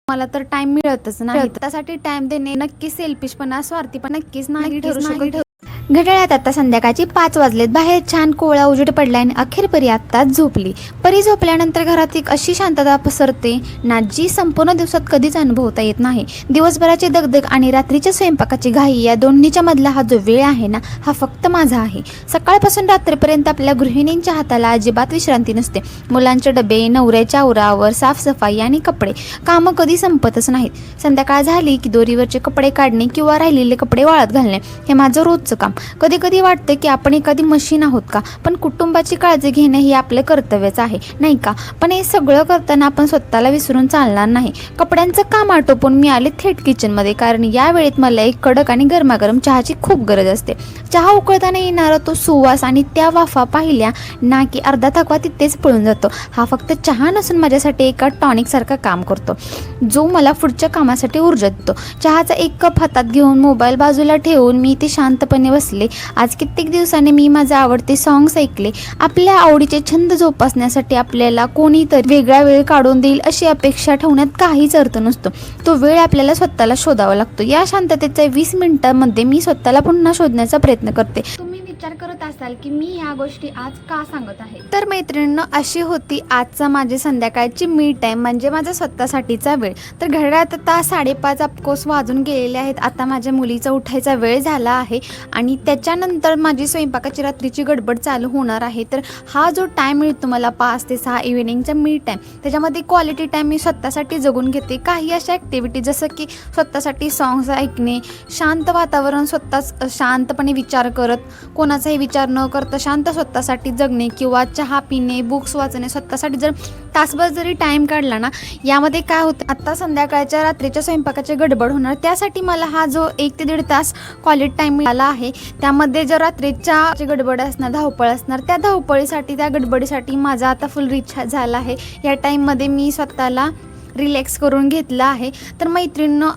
मला तर टाइम मिळतच नाही। त्यासाठी टाइम देणे नक्की सेल्फिशपणा, स्वार्थीपणा नक्कीच नाही ठरू शकत। घड्याळात आता संध्याकाळची 5 वाजलेत। बाहेर छान कोवळा उजेड पडलाय आणि अखेर परी आत्ताच झोपली। परी झोपल्यानंतर घरात एक अशी शांतता पसरते ना, जी संपूर्ण दिवसात कधीच अनुभवता येत नाही। दिवसभराची दगदग आणि रात्रीच्या स्वयंपाकाची घाई या दोन्हीच्या मधला हा जो वेळ आहे ना, हा फक्त माझा आहे। सकाळपासून रात्रीपर्यंत आपल्या गृहिणींच्या हाताला अजिबात विश्रांती नसते। मुलांचे डबे, नवऱ्याच्या आवरावर, साफसफाई आणि कपडे, कामं कधी संपतच नाहीत। संध्याकाळ झाली की दोरीवरचे कपडे काढणे किंवा राहिलेले कपडे वाळत घालणे हे माझं रोजचं काम। कधी कधी वाटतं की आपण एखादी मशीन आहोत का, पण कुटुंबाची काळजी घेणे हे आपलं कर्तव्यच आहे, नाही का? पण हे सगळं करताना आपण स्वतःला विसरून चालणार नाही। कपड्यांचं काम आटोपून मी आले थेट किचनमध्ये, कारण या वेळेत मला एक कडक आणि गरमागरम चहाची खूप गरज असते। चहा उकळताना येणारा तो सुवास आणि त्या वाफा पाहिल्या ना की अर्धा थकवा तिथेच पळून जातो। हा फक्त चहा नसून माझ्यासाठी एका टॉनिक सारखा काम करतो, जो मला पुढच्या कामासाठी ऊर्जा देतो। चहाचा एक कप हातात घेऊन मोबाईल बाजूला ठेवून मी इथे शांतपणे बसले। आज कित्येक दिवसांनी मी माझे आवडते सॉंग्स ऐकले। आपल्या आवडीचे छंद जोपासण्यासाठी आपल्याला कोणीतरी वेगळा वेळ काढून देईल अशी अपेक्षा ठेवण्यात काहीच अर्थ नसतो। तो वेळ आपल्याला स्वतःला शोधावा लागतो। या शांततेच्या 20 मिनिटांमध्ये मी स्वतःला पुन्हा शोधण्याचा प्रयत्न करते। तुम्ही विचार करत असाल की मी ह्या गोष्टी आज का सांगत आहे, तर मैत्रिणींनो, अशी होती आजचा माझी संध्याकाळची मी टाईम, म्हणजे माझा स्वतःसाठीचा वेळ। तर घड्याळात आता 5:30 अफकोर्स वाजून गेलेले आहेत। आता माझ्या मुलीचा उठायचा वेळ झाला आहे आणि त्याच्यानंतर माझी स्वयंपाकाची रात्रीची गडबड चालू होणार आहे। तर हा जो टाईम मिळतो मला 5 ते 6 इव्हिनिंगचा मी टाईम, त्याच्यामध्ये क्वालिटी टाईम मी स्वतःसाठी जगून घेते। काही अशा ॲक्टिव्हिटी जसं की स्वतःसाठी सॉंग्स ऐकणे, शांत वातावरण, स्वतःच शांतपणे विचार करत, कोणाचाही विचार न करता शांत स्वतःसाठी जगणे, किंवा चहा पिणे, बुक्स वाचणे। स्वतःसाठी जर तासभर जरी टाईम काढला ना, यामध्ये काय होतं, आत्ता संध्याकाळच्या रात्रीच्या स्वयंपाकाची गडबड होणार, त्यासाठी मला हा जो 1 ते 1.5 तास क्वालिटी टाईम मिळाला आहे। त्यामध्ये जर रात्रीच्या गडबड असणार, धावपळ असणार, त्या धावपळीसाठी, त्या गडबडीसाठी माझा आता फुल रिचार्ज झाला आहे। या टाईममध्ये मी स्वतःला रिलॅक्स करून घेतलं आहे। तर मैत्रिणींनो,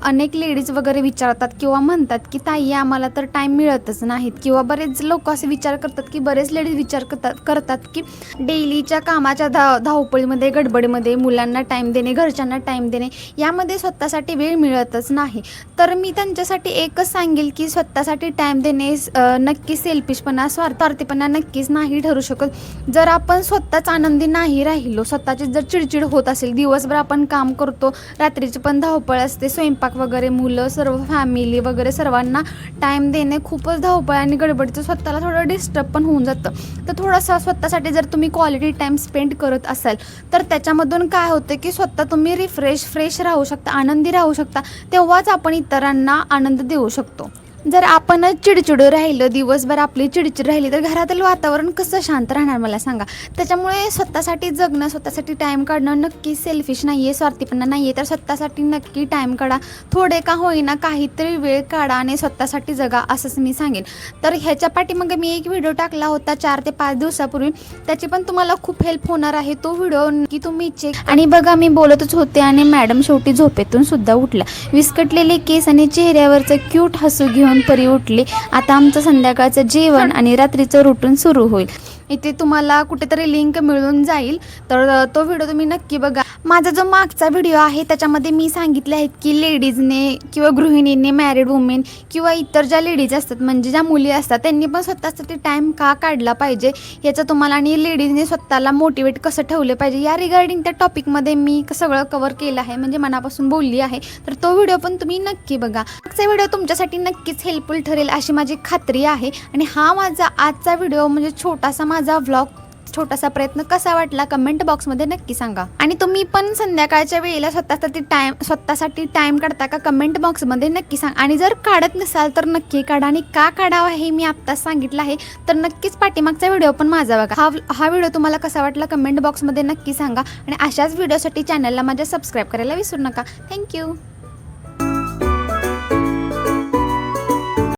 अनेक लेडीज वगैरे विचारतात किंवा म्हणतात की ताई आम्हाला तर टाईम मिळतच नाहीत, किंवा बरेच लोक असे विचार करतात की बरेच लेडीज विचार करतात की डेलीच्या कामाच्या धावपळीमध्ये, गडबडीमध्ये मुलांना टाईम देणे, घरच्यांना टाईम देणे, यामध्ये स्वतःसाठी वेळ मिळतच नाही। तर मी त्यांच्यासाठी एकच सांगेल की स्वतःसाठी टाईम देणे नक्की सेल्फिशपणा, स्वार्थीपणा नक्कीच नाही ठरू शकत। जर आपण स्वतःच आनंदी नाही राहिलो, स्वतःची जर चिडचिड होत असेल, दिवसभर आपण काम करतो, रात्रीची पण धावपळ असते, स्वयंपाक वगैरे, मुलं, सर्व फॅमिली वगैरे सर्वांना टाईम देणे खूपच धावपळ आणि गडबडीचं स्वतःला थोडं डिस्टर्ब पण होऊन जातं। तर थोडासा स्वतःसाठी जर तुम्ही क्वालिटी टाईम स्पेंड करत असाल, तर त्याच्यामधून काय होतं की स्वतः तुम्ही फ्रेश राहू शकता, आनंदी राहू शकता, तेव्हाच आपण इतरांना आनंद देऊ शकतो। जर आपणच चिडचिड राहिलं, दिवसभर आपली चिडचिड राहिली, तर घरातील वातावरण कसं शांत राहणार मला सांगा? त्याच्यामुळे स्वतःसाठी जगणं, स्वतःसाठी टाईम काढणं नक्की सेल्फिश नाही आहे, स्वार्थीपणा नाही आहे। तर स्वतःसाठी नक्की टाईम काढा, थोडे का होईना काहीतरी वेळ काढा आणि स्वतःसाठी जगा, असंच मी सांगेन। तर ह्याच्या पाठीमागे मी एक व्हिडिओ टाकला होता 4 ते 5 दिवसापूर्वी, त्याची पण तुम्हाला खूप हेल्प होणार आहे। तो व्हिडिओ नक्की तुम्ही चेक आणि बघा। मी बोलतच होते आणि मॅडम शेवटी झोपेतून सुद्धा उठल्या। विस्कटलेले केस आणि चेहऱ्यावरचं क्यूट हसू घेऊन परी उठली। आता आमचं संध्याकाळचं जेवण आणि रात्रीचं रुटीन सुरू होईल। इथे तुम्हाला कुठेतरी लिंक मिळून जाईल, तर तो व्हिडिओ तुम्ही नक्की बघा। माझा जो मागचा व्हिडिओ आहे त्याच्यामध्ये मी सांगितले आहेत की लेडीजने किंवा गृहिणींनी, मॅरिड वुमेन किंवा इतर ज्या लेडीज असतात, म्हणजे ज्या मुली असतात, त्यांनी पण स्वतःसाठी टाईम का काढला पाहिजे याचं तुम्हाला, आणि लेडीजने स्वतःला मोटिवेट कसं ठेवलं पाहिजे या रिगार्डिंग त्या टॉपिकमध्ये मी सगळं कव्हर केलं आहे, म्हणजे मनापासून बोलली आहे। तर तो व्हिडिओ पण तुम्ही नक्की बघा। मागचा व्हिडिओ तुमच्यासाठी नक्कीच हेल्पफुल ठरेल अशी माझी खात्री आहे। आणि हा माझा आजचा व्हिडिओ म्हणजे छोटासा माझा व्लॉग, छोटासा प्रयत्न कसा वाटला कमेंट बॉक्समध्ये नक्की सांगा। आणि तुम्ही पण संध्याकाळच्या वेळेला स्वतःसाठी टाईम काढता का, कमेंट बॉक्समध्ये नक्की सांगा। आणि जर काढत नसाल तर नक्की काढा, आणि का काढावा हे मी आत्ताच सांगितलं आहे। तर नक्कीच पाठीमागचा व्हिडिओ पण माझा बघा। हा व्हिडिओ तुम्हाला कसा वाटला कमेंट बॉक्समध्ये नक्की सांगा। आणि अशाच व्हिडिओसाठी चॅनलला माझ्या सबस्क्राईब करायला विसरू नका। थँक्यू।